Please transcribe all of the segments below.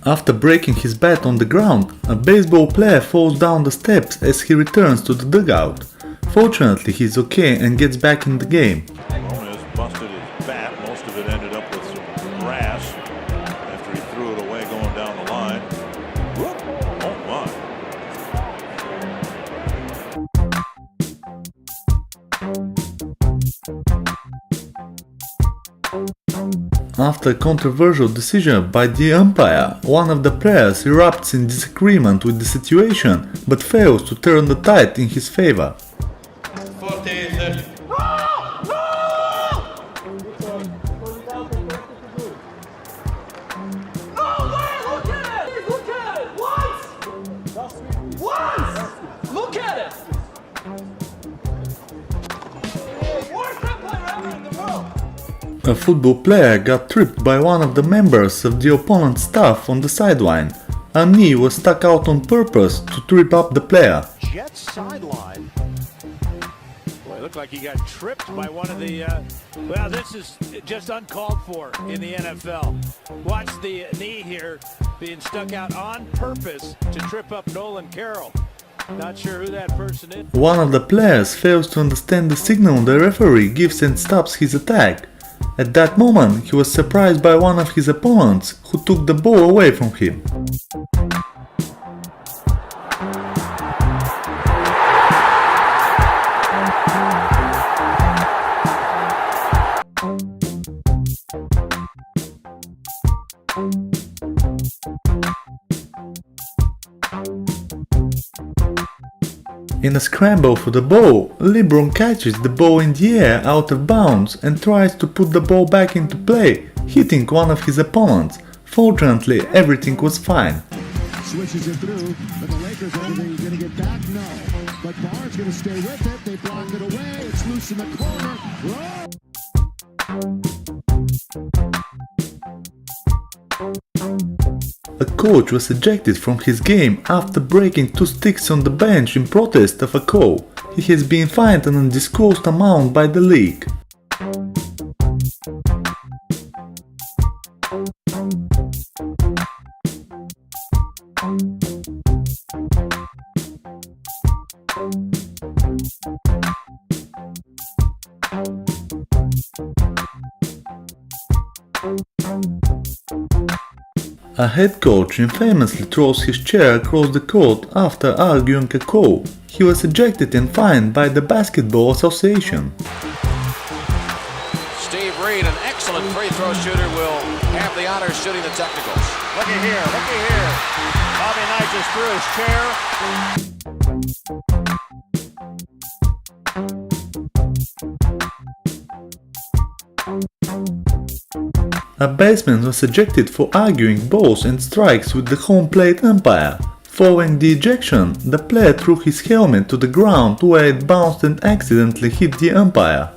After breaking his bat on the ground, a baseball player falls down the steps as he returns to the dugout. Fortunately, he's okay and gets back in the game. Gomez busted his bat. Most of it ended up with some grass after he threw it away going down the line. Whoop. Oh my. After a controversial decision by the umpire, one of the players erupts in disagreement with the situation but fails to turn the tide in his favor. A football player got tripped by one of the members of the opponent's staff on the sideline. A knee was stuck out on purpose to trip up the player. Jets sideline. Boy, it looked like he got tripped by one of the... well, this is just uncalled for in the NFL. Watch the knee here being stuck out on purpose to trip up Nolan Carroll. Not sure who that person is. One of the players fails to understand the signal the referee gives and stops his attack. At that moment, he was surprised by one of his opponents, who took the ball away from him. In a scramble for the ball, LeBron catches the ball in the air out of bounds and tries to put the ball back into play, hitting one of his opponents. Fortunately, everything was fine. Switches it through, but the Lakers are going to get back? No. But Barnes going to stay with it. They block it away. It's loose in the corner. Whoa! A coach was ejected from his game after breaking 2 sticks on the bench in protest of a call. He has been fined an undisclosed amount by the league. A head coach infamously throws his chair across the court after arguing a call. He was ejected and fined by the Basketball Association. Steve Reed, an excellent free throw shooter, will have the honors shooting the technicals. Look at here, look at here. Bobby Knight just threw his chair. A baseman was ejected for arguing balls and strikes with the home plate umpire. Following the ejection, the player threw his helmet to the ground where it bounced and accidentally hit the umpire.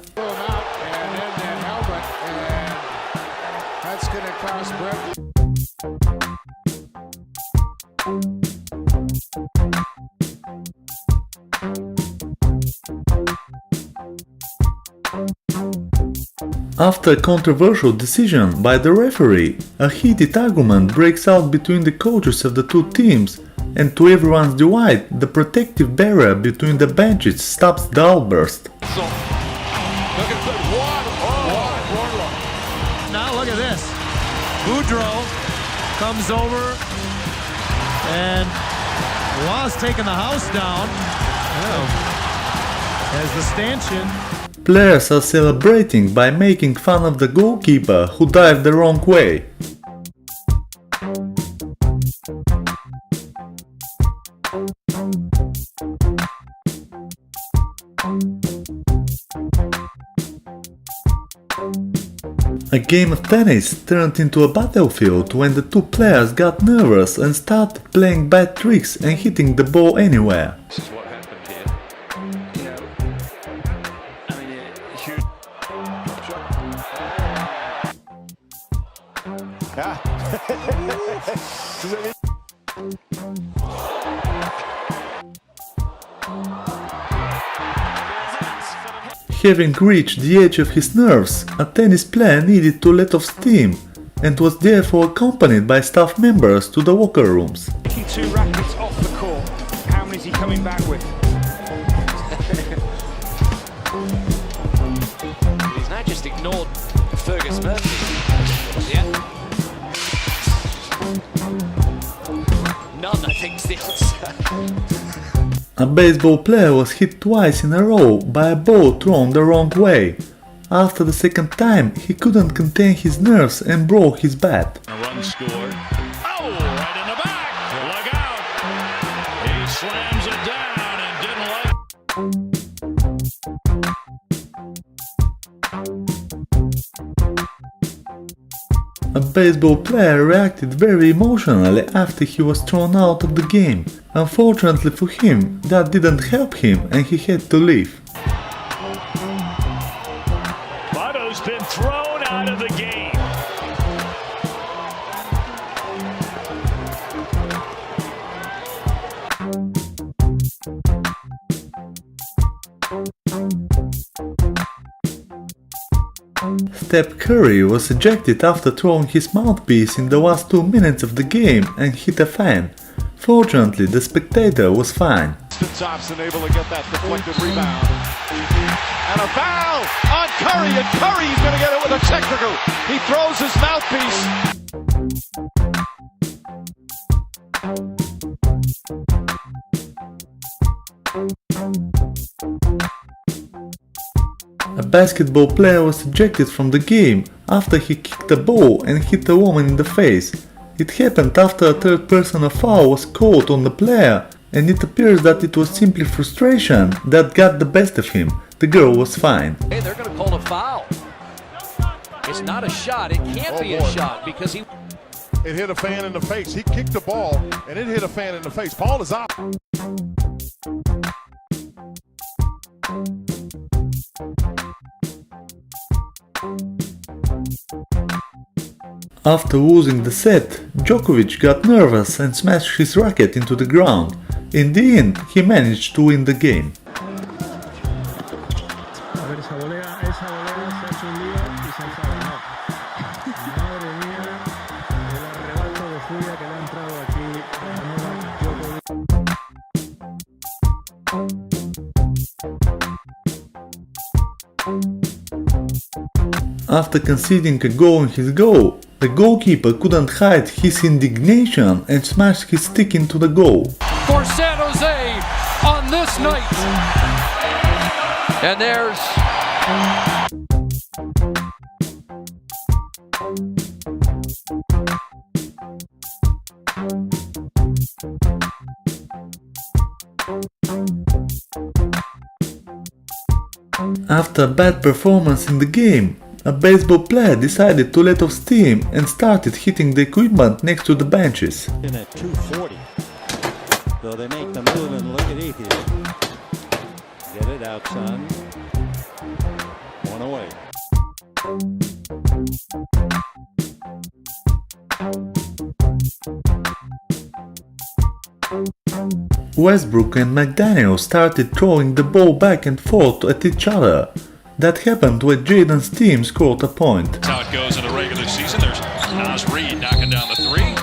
After a controversial decision by the referee, a heated argument breaks out between the coaches of the two teams, and to everyone's delight, the protective barrier between the benches stops the outburst. Now look at this. Boudreaux comes over and was taking the house down as the stanchion. Players are celebrating by making fun of the goalkeeper who dived the wrong way. A game of tennis turned into a battlefield when the two players got nervous and started playing bad tricks and hitting the ball anywhere. This is what happened here. You know, I mean, huge. Having reached the edge of his nerves, a tennis player needed to let off steam and was therefore accompanied by staff members to the locker rooms. Taking 2 rackets off the court. How many is he coming back with? He's now just ignored Fergus Murphy. Yeah. None, I think, the answer. A baseball player was hit twice in a row by a ball thrown the wrong way. After the second time, he couldn't contain his nerves and broke his bat. A run scored. Oh, right in the back. Look out. He slams it down and didn't like. A baseball player reacted very emotionally after he was thrown out of the game. Unfortunately for him, that didn't help him and he had to leave. Votto's been thrown out of the game. Steph Curry was ejected after throwing his mouthpiece in the last 2 minutes of the game and hit a fan. Fortunately, the spectator was fine. Thompson able to get that deflected rebound. And a foul on Curry, and Curry's going to get it with a technical. He throws his mouthpiece. A basketball player was ejected from the game after he kicked a ball and hit a woman in the face. It happened after a third personal foul was called on the player, and it appears that it was simply frustration that got the best of him. The girl was fine. Hey, they're going to call a foul. It's not a shot. It can't be a shot because he... It hit a fan in the face. He kicked the ball, and it hit a fan in the face. Ball is out. After losing the set, Djokovic got nervous and smashed his racket into the ground. In the end, he managed to win the game. A ver, esa volea se ha hecho un lío y se ha enfadado. Madre mía, el arrebato de furia que le ha entrado aquí a Novak Djokovic. After conceding a goal in his goal, the goalkeeper couldn't hide his indignation and smashed his stick into the goal. For San Jose on this night. And there's... After a bad performance in the game, a baseball player decided to let off steam and started hitting the equipment next to the benches. In at 240. So they make the move and look at Ethiopia. Get it out, son. One away. Westbrook and McDaniel started throwing the ball back and forth at each other. That happened when Jaden's team scored a point. That's how it goes in the regular season. There's Nas Reed knocking down the three.